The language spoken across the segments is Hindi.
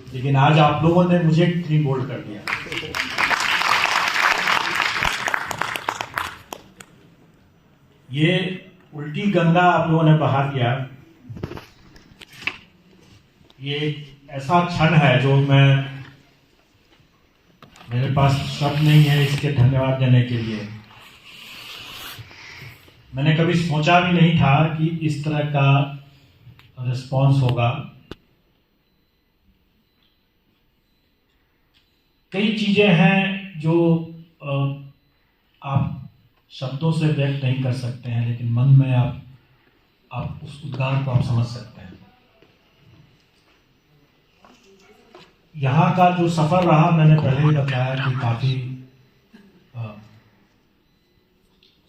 लेकिन आज आप लोगों ने मुझे क्लीन बोल्ड कर दिया। ये उल्टी गंगा आप लोगों ने बहा दिया। ये ऐसा क्षण है जो मेरे पास शब्द नहीं है इसके धन्यवाद देने के लिए। मैंने कभी सोचा भी नहीं था कि इस तरह का रिस्पॉन्स होगा। कई चीजें हैं जो आप शब्दों से व्यक्त नहीं कर सकते हैं, लेकिन मन में आप उस उद्गार को आप समझ सकते हैं। यहाँ का जो सफर रहा, मैंने पहले ही बताया कि काफी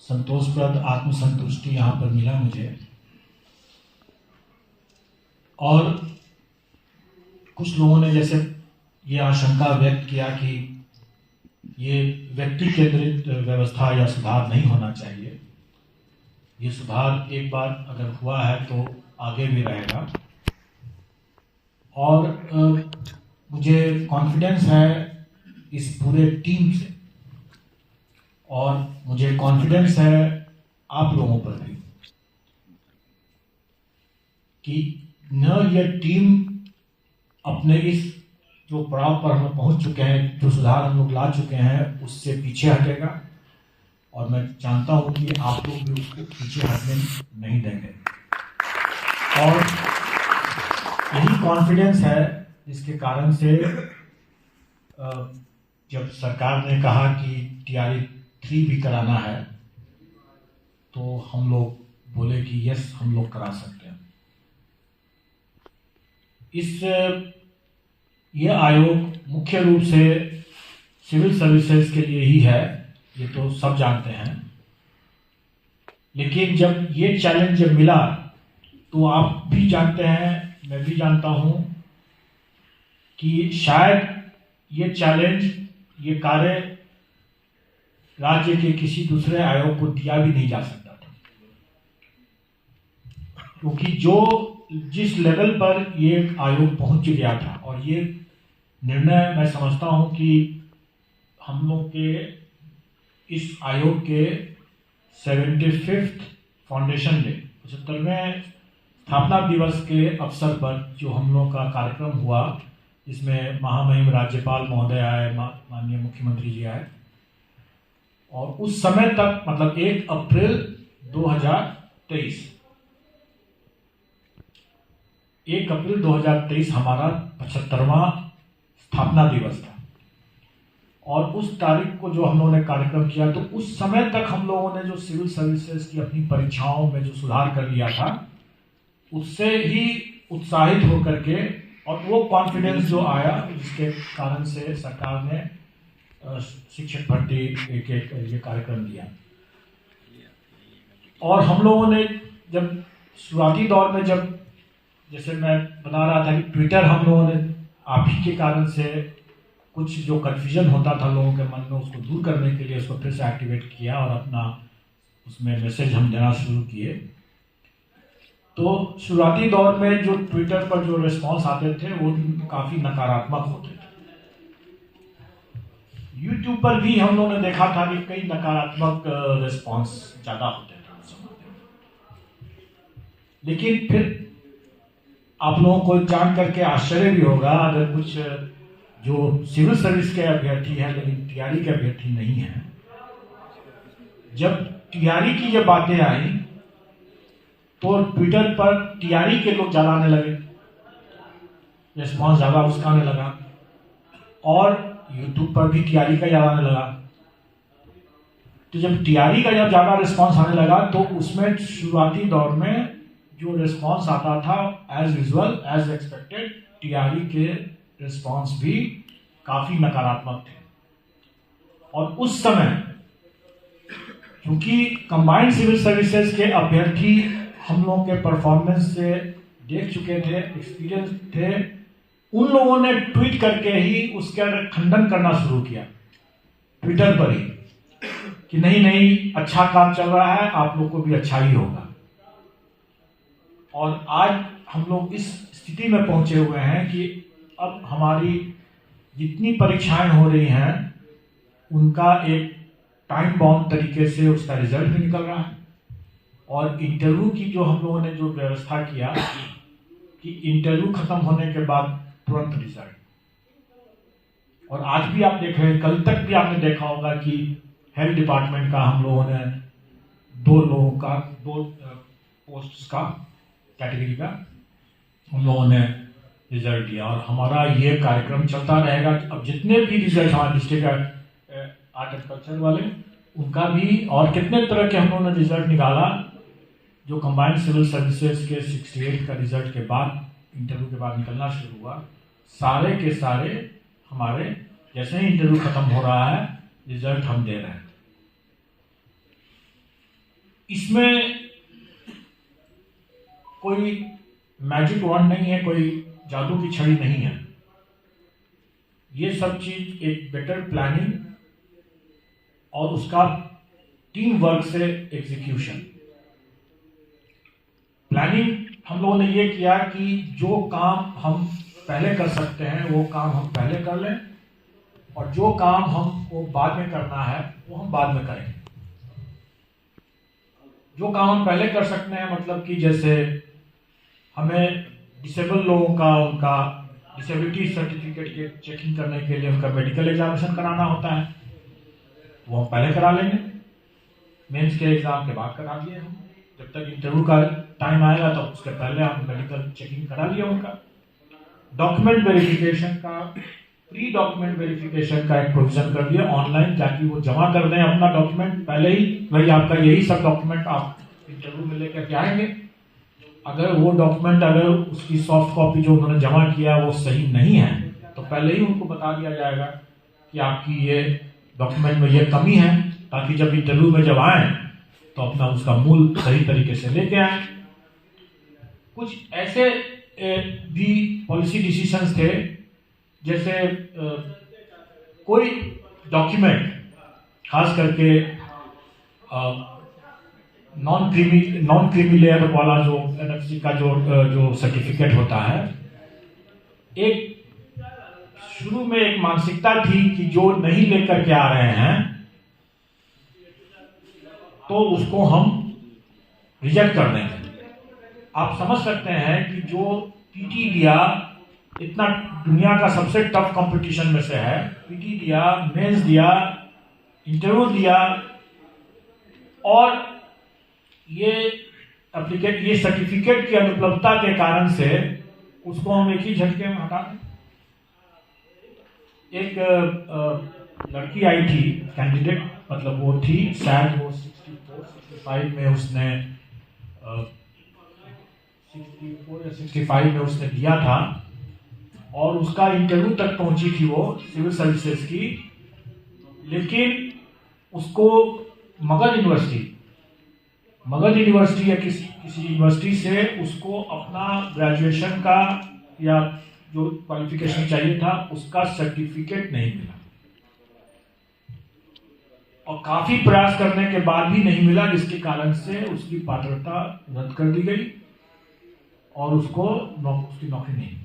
संतोषप्रद, आत्मसंतुष्टि यहाँ पर मिला मुझे। और कुछ लोगों ने जैसे ये आशंका व्यक्त किया कि ये व्यक्ति केंद्रित व्यवस्था या सुधार नहीं होना चाहिए। ये सुधार एक बार अगर हुआ है तो आगे भी रहेगा। और मुझे कॉन्फिडेंस है इस पूरे टीम से, और मुझे कॉन्फिडेंस है आप लोगों पर भी कि न ये टीम अपने इस जो पड़ाव पर हम लोग पहुंच चुके हैं, जो सुधार हम लोग ला चुके हैं, उससे पीछे हटेगा। और मैं जानता हूं कि आप लोग भी उसको पीछे हटने नहीं देंगे। और यही कॉन्फिडेंस है जिसके कारण से जब सरकार ने कहा कि TRE 3 भी कराना है, तो हम लोग बोले कि यस, हम लोग करा सकते हैं। ये आयोग मुख्य रूप से सिविल सर्विसेज के लिए ही है, ये तो सब जानते हैं। लेकिन जब ये चैलेंज जब मिला, तो आप भी जानते हैं, मैं भी जानता हूं कि शायद ये चैलेंज, ये कार्य राज्य के किसी दूसरे आयोग को दिया भी नहीं जा सकता था, क्योंकि जिस लेवल पर ये आयोग पहुंच गया था, और ये निर्णय मैं समझता हूं कि हम लोग के इस आयोग के 75th फाउंडेशन डे, 75वें स्थापना दिवस के अवसर पर जो हम लोग का कार्यक्रम हुआ, जिसमें महामहिम राज्यपाल महोदय आए, माननीय मुख्यमंत्री जी आए, और उस समय तक मतलब 1 अप्रैल 2023 हमारा 75वां स्थापना दिवस था। और उस तारीख को जो हम लोगों ने कार्यक्रम किया, तो उस समय तक हम लोगों ने जो सिविल सर्विसेज की अपनी परीक्षाओं में जो सुधार कर लिया था, उससे ही उत्साहित होकर के, और वो कॉन्फिडेंस जो आया, जिसके कारण से सरकार ने शिक्षक भर्ती ये कार्यक्रम दिया। और हम लोगों ने जब शुरुआती दौर में, जब जैसे मैं बता रहा था कि ट्विटर हम लोगों ने आप ही के कारण से कुछ जो कन्फ्यूजन होता था लोगों के मन में, उसको दूर करने के लिए उसको फिर से एक्टिवेट किया और अपना उसमें मैसेज हम देना शुरू किए। तो शुरुआती दौर में जो ट्विटर पर जो रिस्पॉन्स आते थे वो काफ़ी नकारात्मक होते थे। यूट्यूब पर भी हम लोगों ने देखा था कि कई नकारात्मक रिस्पॉन्स ज़्यादा होते थे उस समय। लेकिन फिर आप लोगों को जान करके आश्चर्य भी होगा, अगर कुछ जो सिविल सर्विस के अभ्यर्थी हैं लेकिन TRE के अभ्यर्थी नहीं हैं, जब TRE की ये बातें आई तो ट्विटर पर TRE के लोग ज़्यादा आने लगे, रिस्पॉन्स ज़्यादा उसका आने लगा, और यूट्यूब पर भी TRE का ज़्यादा आने लगा। तो जब TRE का जब ज़्यादा रिस्पॉन्स आने लगा, तो उसमें शुरुआती दौर में जो रिस्पॉन्स आता था, as usual as expected, TRE के रिस्पॉन्स भी काफ़ी नकारात्मक थे। और उस समय क्योंकि कंबाइंड सिविल सर्विसेज के अभ्यर्थी हम लोगों के परफॉर्मेंस से देख चुके थे, एक्सपीरियंस थे, उन लोगों ने ट्वीट करके ही उसका खंडन करना शुरू किया ट्विटर पर ही, कि नहीं अच्छा काम चल रहा है, आप लोग को भी अच्छा ही होगा। और आज हम लोग इस स्थिति में पहुंचे हुए हैं कि अब हमारी जितनी परीक्षाएं हो रही हैं उनका एक टाइम बाउंड तरीके से उसका रिजल्ट भी निकल रहा है। और इंटरव्यू की जो हम लोगों ने जो व्यवस्था किया कि इंटरव्यू खत्म होने के बाद तुरंत रिजल्ट। और आज भी आप देख रहे हैं, कल तक भी आपने देखा होगा कि हेल्थ डिपार्टमेंट का हम लोगों ने दो पोस्ट्स का कैटेगरी का हम लोगों ने रिजल्ट दिया। और हमारा ये कार्यक्रम चलता रहेगा। अब जितने भी रिजल्ट हमारे डिस्ट्रिक्ट आर्ट एंड कल्चर वाले, उनका भी और कितने तरह के हम लोगों ने रिजल्ट निकाला। जो कंबाइंड सिविल सर्विसेज के 68 का रिजल्ट के बाद इंटरव्यू के बाद निकलना शुरू हुआ, सारे के सारे हमारे जैसे ही इंटरव्यू खत्म हो रहा है रिजल्ट हम दे रहे हैं। इसमें कोई मैजिक वॉन्ड नहीं है, कोई जादू की छड़ी नहीं है। ये सब चीज एक बेटर प्लानिंग और उसका टीम वर्क से एग्जीक्यूशन। प्लानिंग हम लोगों ने ये किया कि जो काम हम पहले कर सकते हैं वो काम हम पहले कर लें, और जो काम हमको बाद में करना है वो हम बाद में करेंगे। जो काम हम पहले कर सकते हैं मतलब कि जैसे हमें डिसेबल लोगों का उनका डिसेबिलिटी सर्टिफिकेट के चेकिंग करने के लिए उनका मेडिकल एग्जामिनेशन कराना होता है, वो हम पहले करा लेंगे। मेंस के एग्जाम के बाद करा दिए हम। जब तक इंटरव्यू का टाइम आएगा तो उसके पहले हम मेडिकल चेकिंग करा लिया उनका। डॉक्यूमेंट वेरिफिकेशन का, प्री डॉक्यूमेंट वेरिफिकेशन का एक प्रोविजन कर दिया ऑनलाइन, ताकि वो जमा कर दें अपना डॉक्यूमेंट पहले ही। भाई आपका यही सब डॉक्यूमेंट आप इंटरव्यू में लेकर के आएंगे। अगर वो डॉक्यूमेंट, अगर उसकी सॉफ्ट कॉपी जो उन्होंने जमा किया वो सही नहीं है तो पहले ही उनको बता दिया जाएगा कि आपकी ये डॉक्यूमेंट में ये कमी है, ताकि जब इंटरव्यू में जब आए तो अपना उसका मूल सही तरीके से लेके आए। कुछ ऐसे भी पॉलिसी डिसीजंस थे, जैसे कोई डॉक्यूमेंट खास करके नॉन क्रीमी लेयर वाला जो एनएफसी का जो सर्टिफिकेट होता है, एक शुरू में एक मानसिकता थी कि जो नहीं लेकर के आ रहे हैं तो उसको हम रिजेक्ट कर देंगे। आप समझ सकते हैं कि जो पीटी दिया, इतना दुनिया का सबसे टफ कंपटीशन में से है, पीटी दिया, मेंस दिया, इंटरव्यू दिया, और ये सर्टिफिकेट की अनुपलब्धता के कारण से उसको हम एक ही झटके में हटा दें। एक लड़की आई थी कैंडिडेट, मतलब वो थी शायद वो 65 में उसने 64 या 65 में उसने दिया था, और उसका इंटरव्यू तक पहुंची थी वो सिविल सर्विसेज की। लेकिन उसको मगध यूनिवर्सिटी या किसी यूनिवर्सिटी से उसको अपना ग्रेजुएशन का या जो क्वालिफिकेशन चाहिए था उसका सर्टिफिकेट नहीं मिला, और काफी प्रयास करने के बाद भी नहीं मिला, जिसके कारण से उसकी पात्रता रद्द कर दी गई और उसकी नौकरी नहीं।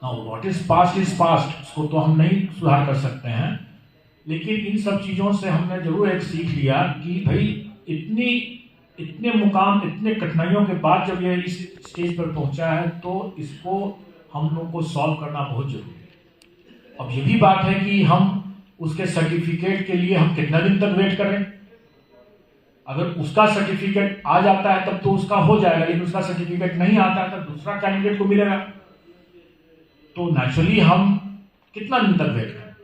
Now what is past is past, उसको तो हम नहीं सुधार कर सकते हैं, लेकिन इन सब चीजों से हमने जरूर एक सीख लिया कि भाई इतने मुकाम, इतने कठिनाइयों के बाद जब ये इस स्टेज पर पहुंचा है तो इसको हम लोग को सॉल्व करना बहुत जरूरी है। अब ये भी बात है कि हम उसके सर्टिफिकेट के लिए हम कितना दिन तक वेट करें। अगर उसका सर्टिफिकेट आ जाता है तब तो उसका हो जाएगा, लेकिन उसका सर्टिफिकेट नहीं आता है तब दूसरा कैंडिडेट को मिलेगा, तो नेचुरली हम कितना दिन तक वेट करें?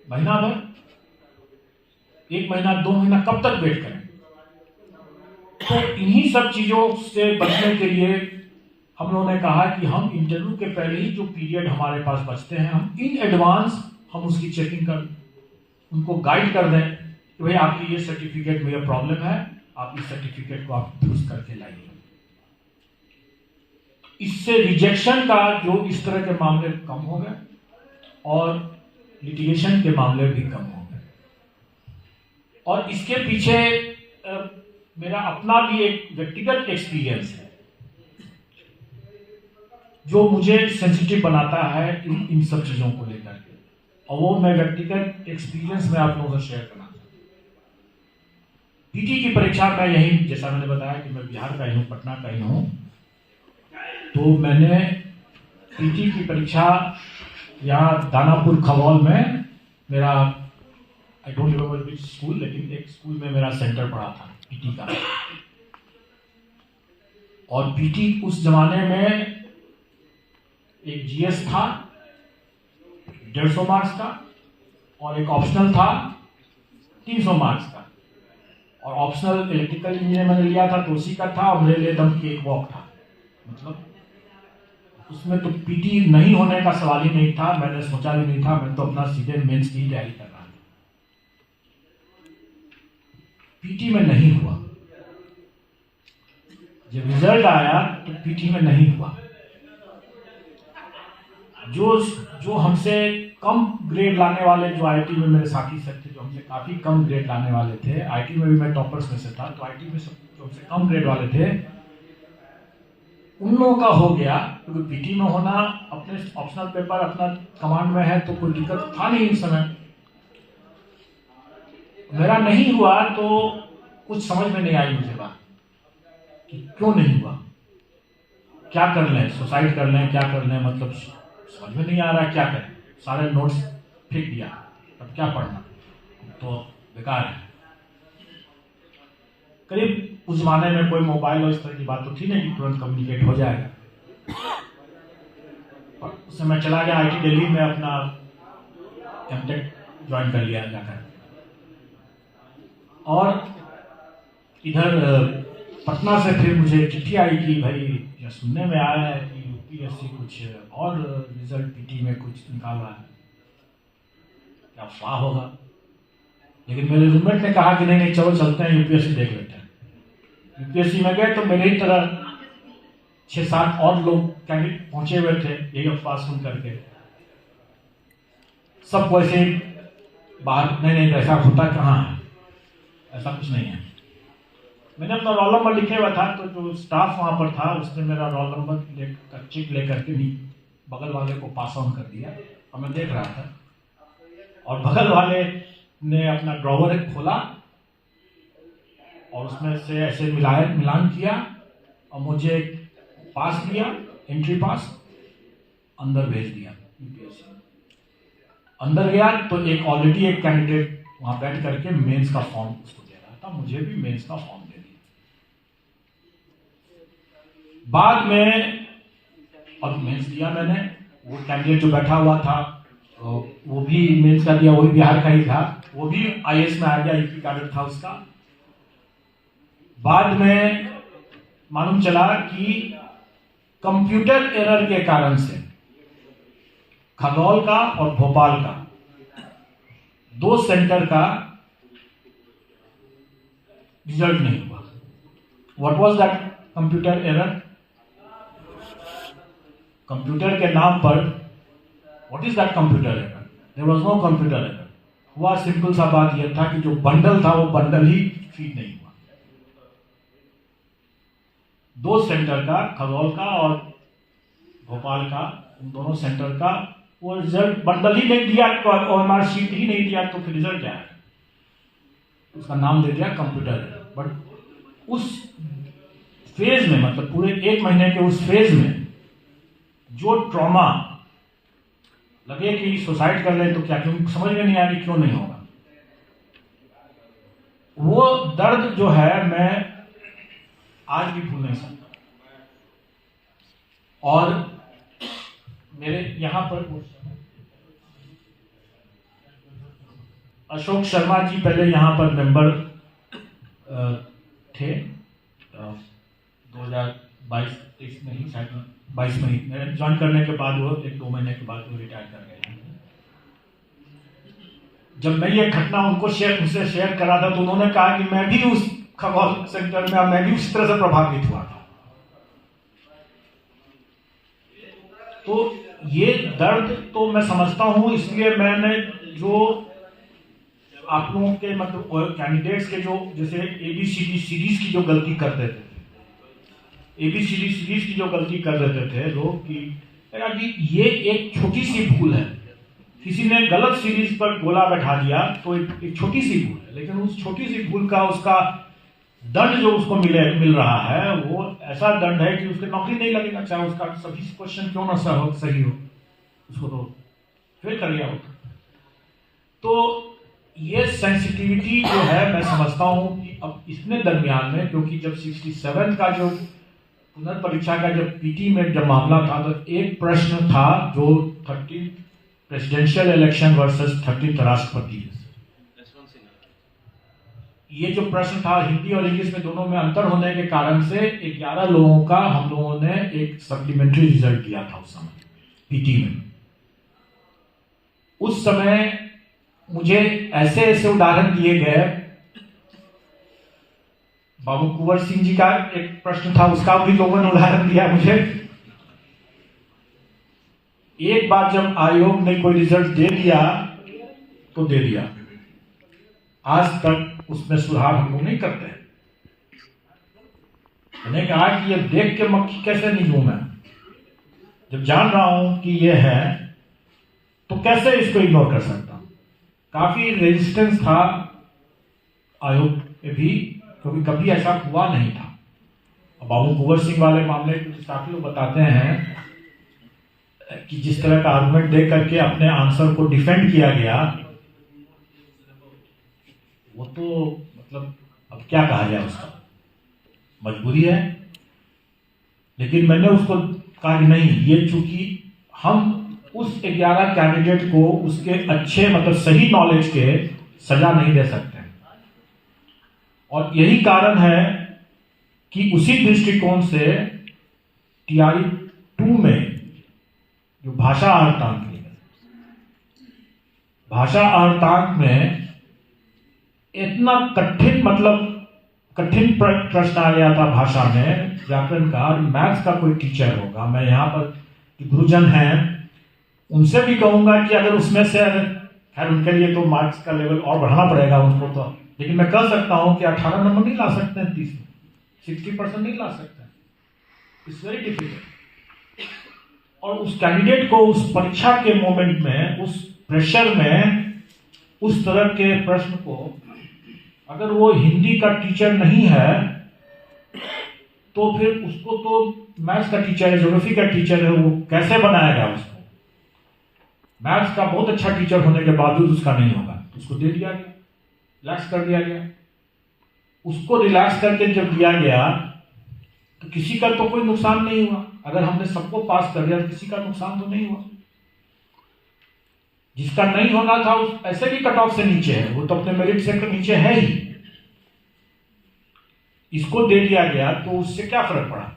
महीना भर, 1 महीना, 2 महीना, कब तक वेट करें? तो इन्हीं सब चीजों से बचने के लिए हम लोगों ने कहा कि हम इंटरव्यू के पहले ही जो पीरियड हमारे पास बचते हैं, हम इन एडवांस हम उसकी चेकिंग कर, उनको गाइड कर दें कि भाई आपकी ये सर्टिफिकेट में ये प्रॉब्लम है, आप इस सर्टिफिकेट को आप दुरुस्त करके लाइए। इससे रिजेक्शन का जो इस तरह के मामले कम हो गए और लिटिगेशन के मामले भी कम हो गए। और इसके पीछे मेरा अपना भी एक व्यक्तिगत एक्सपीरियंस है। जो मुझे सेंसिटिव बनाता है इन सब चीज़ों को लेकर के, और वो मैं व्यक्तिगत एक्सपीरियंस में आप लोगों से शेयर करना चाहता हूँ। पीटी की परीक्षा मैं यही, जैसा मैंने बताया कि मैं बिहार का ही हूँ, पटना का ही हूँ, तो मैंने पीटी की परीक्षा यहाँ दानापुर खगौल में, मेरा I don't remember which school, लेकिन एक स्कूल में मेरा सेंटर पड़ा था पीटी का। और पीटी उस जमाने में एक जीएस था 150 मार्क्स का, और एक ऑप्शनल था 300 मार्क्स का, और ऑप्शनल इलेक्ट्रिकल इंजीनियर मैंने लिया था तो उसी का था, और मेरे लिए दम की एक वॉक था। मतलब उसमें तो पीटी नहीं होने का सवाल ही नहीं था, मैंने सोचा भी नहीं था, मैं तो अपना सीधे मेंस की तैयारी कर रहा था। पीटी में नहीं हुआ, जब रिजल्ट आया तो पीटी में नहीं हुआ। जो हमसे कम ग्रेड लाने वाले, जो आईटी में मेरे साथी सब थे, जो हमसे काफी कम ग्रेड लाने वाले थे, आईटी में भी मैं टॉपर्स में से था, तो आईटी में सब जो हमसे कम ग्रेड वाले थे उन लोगों का हो गया, क्योंकि पीटी में होना, अपने ऑप्शनल पेपर अपना कमांड में है तो कोई दिक्कत था नहीं इस समय। मेरा नहीं हुआ तो कुछ समझ में नहीं आई मुझे बात कि क्यों नहीं हुआ, क्या कर लें, सुसाइड कर लें, क्या कर लें, मतलब समझ में नहीं आ रहा क्या करें। सारे नोट्स फेंक दिया, अब क्या पढ़ना, तो बेकार है। करीब उस जमाने में कोई मोबाइल और इस तरह की बात तो थी नहीं कि तुरंत कम्युनिकेट हो जाएगा। उस समय चला गया आईटी दिल्ली में, अपना एमटेक ज्वाइन कर लिया जाकर, और इधर पटना से फिर मुझे चिट्ठी आई कि भाई यह सुनने में आया है कि यूपीएससी कुछ और रिजल्ट पीटी में कुछ निकाल रहा है, क्या अफवाह होगा। लेकिन मेरे रूममेट ने कहा कि नहीं चलो चलते हैं, यूपीएससी देख लेते हैं। यूपीएससी में गए तो मेरी ही तरह 6-7 और लोग कैंडिडेट पहुंचे हुए थे, यही अफवाह सुन करके। सब वैसे बाहर, नहीं ऐसा होता कहाँ है, ऐसा कुछ नहीं है। मैंने अपना रोल नंबर लिखे हुआ था, तो जो स्टाफ वहां पर था उसने मेरा रोल नंबर चेक लेकर के बगल वाले को पास ऑन कर दिया, और मैं देख रहा था, और बगल वाले ने अपना ड्रॉवर खोला और उसमें से ऐसे मिलान किया और मुझे पास दिया, एंट्री पास, अंदर भेज दिया यूपीएससी। अंदर गया तो ऑलरेडी एक कैंडिडेट वहां बैठ करके मेंस का फॉर्म उसको दे रहा था, मुझे भी मेंस का फॉर्म दे दिया। बाद में अब मेंस दिया मैंने, वो कैंडिडेट जो बैठा हुआ था वो भी मेंस का दिया, वो भी बिहार का ही था, वो भी आईएएस में आ गया, यूपी कैडर था उसका। बाद में मालूम चला कि कंप्यूटर एरर के कारण से खगौल का और भोपाल का 2 सेंटर का रिजल्ट नहीं हुआ। What was that computer error? Computer के नाम पर, what is that computer error? There was no computer error. हुआ सिंपल सा बात यह था कि जो बंडल था वो बंडल ही फीड नहीं हुआ। 2 सेंटर का, खगौल का और भोपाल का, उन दोनों सेंटर का वो रिजल्ट बंडल ही नहीं दिया, ओएमआर शीट ही नहीं दिया, तो फिर रिजल्ट क्या है? उसका नाम दे दिया कंप्यूटर। बट उस फेज में, मतलब पूरे 1 महीने के उस फेज में जो ट्रॉमा लगे कि सुसाइड कर ले तो क्या, क्यों समझ में नहीं आ रही क्यों नहीं होगा, वो दर्द जो है मैं आज भी भूल नहीं सकता। और मेरे यहां पर अशोक शर्मा जी पहले यहां पर मेंबर थे, 2022-23 में ही, शायद 22 में ही मैंने ज्वाइन करने के बाद वो 1-2 महीने के बाद वो रिटायर कर गए। जब मैं ये घटना उनसे शेयर कर रहा था तो उन्होंने कहा कि मैं भी उस खगौल सेंटर में, मैं भी उसी तरह से प्रभावित हुआ था। तो ये दर्द तो मैं समझता हूं, इसलिए मैंने जो आप लोगों के, मतलब कैंडिडेट्स के जो जैसे ABCD सीरीज की जो गलती कर देते थे, ABCD सीरीज की जो गलती कर देते थे लोग कि यार जी ये एक छोटी सी भूल है, किसी ने गलत सीरीज पर गोला बैठा दिया तो एक छोटी सी भूल है, लेकिन उस छोटी सी भूल का उसका दंड जो उसको मिल रहा है वो ऐसा दंड है कि उसकी नौकरी नहीं लगेगा, चाहे उसका सभी क्वेश्चन क्यों ना सही हो, उसको तो फेल कर गया होता। तो ये सेंसिटिविटी जो है मैं समझता हूं कि अब इतने दरमियान में, क्योंकि जब 67 का जो पुनर्परीक्षा का जब पीटी में जब मामला था तो एक प्रश्न था जो 30 प्रेसिडेंशियल इलेक्शन वर्सेस 30 राष्ट्रपति, ये जो प्रश्न था हिंदी और इंग्लिश में दोनों में अंतर होने के कारण से 11 लोगों का हम लोगों ने एक सप्लीमेंट्री रिजल्ट दिया था उस समय पीटी में। उस समय मुझे ऐसे ऐसे उदाहरण दिए गए, बाबू कुंवर सिंह जी का एक प्रश्न था उसका भी लोगों ने उदाहरण दिया मुझे। एक बार जब आयोग ने कोई रिजल्ट दे दिया तो दे दिया, आज तक उसमें सुधार हम लोग नहीं करते हैं। मैंने कहा कि ये देख के मक्खी कैसे नहीं लूं मैं, जब जान रहा हूं कि ये है तो कैसे इसको इग्नोर कर सकता हूं। काफी रेजिस्टेंस था आयोग में भी, क्योंकि कभी ऐसा हुआ नहीं था। बाबू कुंवर सिंह वाले मामले में काफी लोग बताते हैं कि जिस तरह का आर्गुमेंट दे करके अपने आंसर को डिफेंड किया गया, वो तो मतलब अब क्या कहा जाए, उसका मजबूरी है। लेकिन मैंने उसको कहा कि नहीं, ये चूंकि हम उस 11 कैंडिडेट को उसके अच्छे मतलब सही नॉलेज के सजा नहीं दे सकते, और यही कारण है कि उसी दृष्टिकोण से TRE 2 में जो भाषा अर्थांक में इतना कठिन प्रश्न आ गया था भाषा में, व्याकरण का, और मैथ्स का कोई टीचर होगा, मैं यहाँ पर गुरुजन हैं उनसे भी कहूंगा कि अगर उसमें से, खैर उनके लिए तो मार्क्स का लेवल और बढ़ाना पड़ेगा उनको तो, लेकिन मैं कह सकता हूं कि 18 नंबर नहीं ला सकते हैं 30 में, 60% नहीं ला सकते हैं, इट्स वेरी डिफिकल्ट। और उस कैंडिडेट को उस परीक्षा के मोमेंट में, उस प्रेशर में, उस तरह के प्रश्न को, अगर वो हिंदी का टीचर नहीं है तो फिर उसको तो मैथ्स का टीचर है, ज्योग्राफी का टीचर है, वो कैसे बनाएगा उसको। मैथ्स का बहुत अच्छा टीचर होने के बावजूद उसका नहीं होगा, उसको दे दिया गया, रिलैक्स कर दिया गया। उसको रिलैक्स करके जब दिया गया तो किसी का तो कोई नुकसान नहीं हुआ, अगर हमने सबको पास कर दिया तो किसी का नुकसान तो नहीं हुआ। जिसका नहीं होना था उस ऐसे भी कट ऑफ से नीचे है, वो तो अपने मेरिट से नीचे है ही, इसको दे दिया गया तो उससे क्या फर्क पड़ा।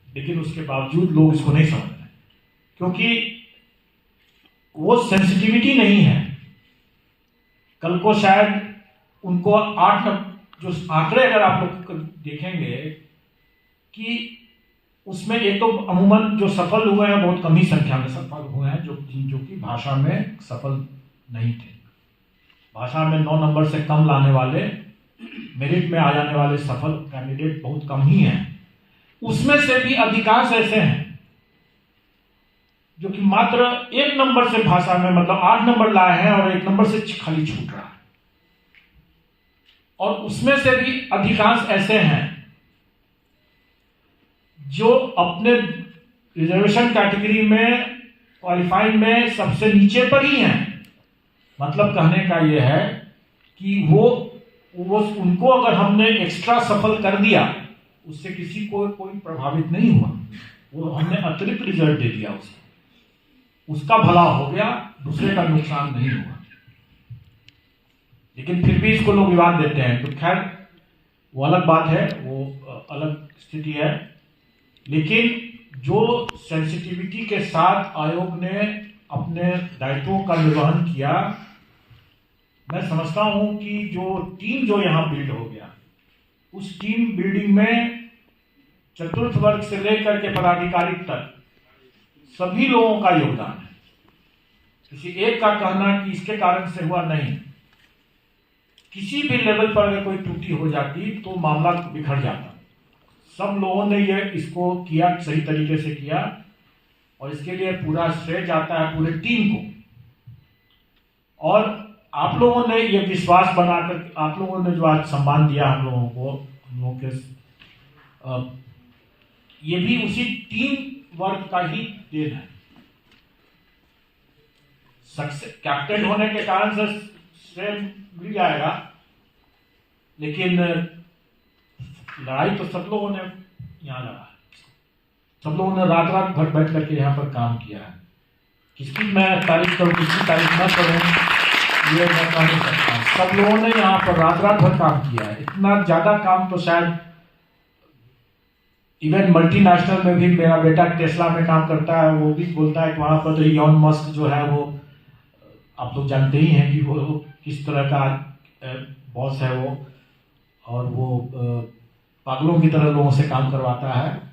लेकिन उसके बावजूद लोग इसको नहीं समझ रहे, क्योंकि वो सेंसिटिविटी नहीं है। कल को शायद उनको 8 जो आंकड़े अगर आप लोग देखेंगे कि उसमें एक तो अमूमन जो सफल हुए हैं बहुत कम ही संख्या में सफल हुए हैं, जो कि भाषा में सफल नहीं थे। भाषा में 9 नंबर से कम लाने वाले, मेरिट में आ जाने वाले सफल कैंडिडेट बहुत कम ही हैं। उसमें से भी अधिकांश ऐसे हैं जो कि मात्र 1 नंबर से भाषा में मतलब 8 नंबर लाए हैं और 1 नंबर से खाली छूट रहा है। और उसमें से भी अधिकांश ऐसे हैं जो अपने रिजर्वेशन कैटेगरी में क्वालिफाइंग में सबसे नीचे पर ही हैं। मतलब कहने का यह है कि वो उनको अगर हमने एक्स्ट्रा सफल कर दिया, उससे किसी को कोई प्रभावित नहीं हुआ, वो हमने अतिरिक्त रिजल्ट दे दिया उसका भला हो गया, दूसरे का नुकसान नहीं हुआ। लेकिन फिर भी इसको लोग विवाद देते हैं, तो खैर वो अलग बात है, वो अलग स्थिति है। लेकिन जो सेंसिटिविटी के साथ आयोग ने अपने दायित्वों का निर्वहन किया, मैं समझता हूं कि जो टीम जो यहां बिल्ड हो गया, उस टीम बिल्डिंग में चतुर्थ वर्ग से लेकर के पदाधिकारी तक सभी लोगों का योगदान है। किसी एक का कहना कि इसके कारण से हुआ नहीं, किसी भी लेवल पर अगर कोई त्रुटि हो जाती तो मामला बिखर जाता। सब लोगों ने ये इसको किया, सही तरीके से किया, और इसके लिए पूरा श्रेय जाता है पूरे टीम को। और आप लोगों ने ये विश्वास बनाकर, आप लोगों ने जो आज सम्मान दिया हम लोगों को, हम लोगों के ये भी उसी टीम वर्क का ही देन है। सक्सेस कैप्टन होने के कारण से श्रेय मिल जाएगा, लेकिन लड़ाई तो सब लोगों ने यहाँ लड़ा, सब लोगों ने रात रात भर बैठ करके यहाँ पर काम किया है। किसकी मैं तारीफ करूँ, किसकी तारीफ न करूँ, ये मैं कह नहीं सकता। सब लोगों ने यहाँ पर रात रात भर काम किया है। इतना ज्यादा काम तो शायद इवन मल्टीनेशनल में भी, मेरा बेटा टेस्ला में काम करता है, वो भी बोलता है कि वहां पर तो इलॉन मस्क जो है वो, आप लोग जानते ही हैं कि वो किस तरह का बॉस है वो, और वो पागलों की तरह लोगों से काम करवाता है।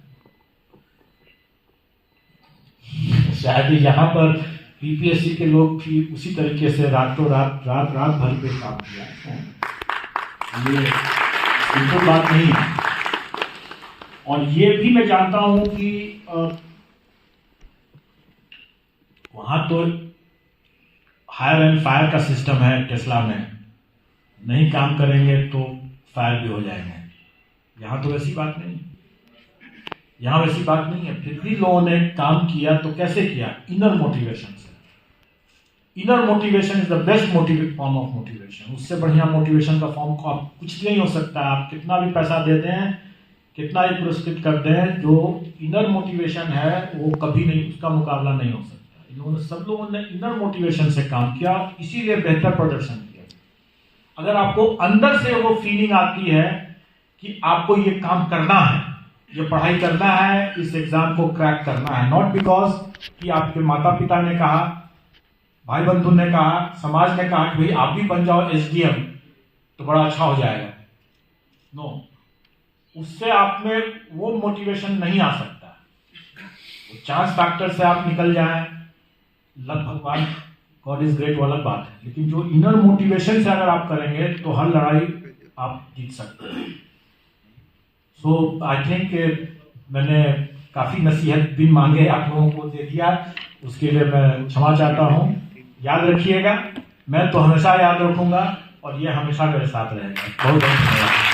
शायद यहाँ पर पीपीएससी के लोग भी उसी तरीके से रात भर पे काम किया है। ये सिंपल बात नहीं है। और ये भी मैं जानता हूं कि वहां तो हायर एंड फायर का सिस्टम है टेस्ला में, नहीं काम करेंगे तो फायर भी हो जाएंगे। यहाँ तो वैसी बात नहीं, यहाँ वैसी बात नहीं है। फिर भी लोगों ने काम किया, तो कैसे किया? इनर मोटिवेशन से। Inner motivation is the best form of motivation. उससे बढ़िया मोटिवेशन का फॉर्म को आप कुछ नहीं हो सकता। आप कितना भी पैसा देते हैं, कितना ही पुरस्कृत कर दें, जो इनर मोटिवेशन है वो कभी नहीं, उसका मुकाबला नहीं हो सकता। इन्होंने, सब लोगों ने इनर मोटिवेशन से काम किया, इसीलिए बेहतर प्रदर्शन किया। अगर आपको अंदर से वो फीलिंग आती है कि आपको ये काम करना है, ये पढ़ाई करना है, इस एग्जाम को क्रैक करना है, नॉट बिकॉज कि आपके माता पिता ने कहा, भाई बंधु ने कहा, समाज ने कहा कि भाई आप भी बन जाओ एसडीएम तो बड़ा अच्छा हो जाएगा। नो, उससे आप में वो मोटिवेशन नहीं आ सकता। चांस फैक्टर से आप निकल जाएं, लक भगवान, गॉड इज ग्रेट, वो अलग बात है। लेकिन जो इनर मोटिवेशन से अगर आप करेंगे तो हर लड़ाई आप जीत सकते हैं। सो आई थिंक मैंने काफी नसीहत बिन मांगे आप लोगों को दे दिया, उसके लिए मैं क्षमा चाहता हूं। याद रखिएगा, मैं तो हमेशा याद रखूंगा और ये हमेशा मेरे साथ रहेगा। बहुत बहुत धन्यवाद।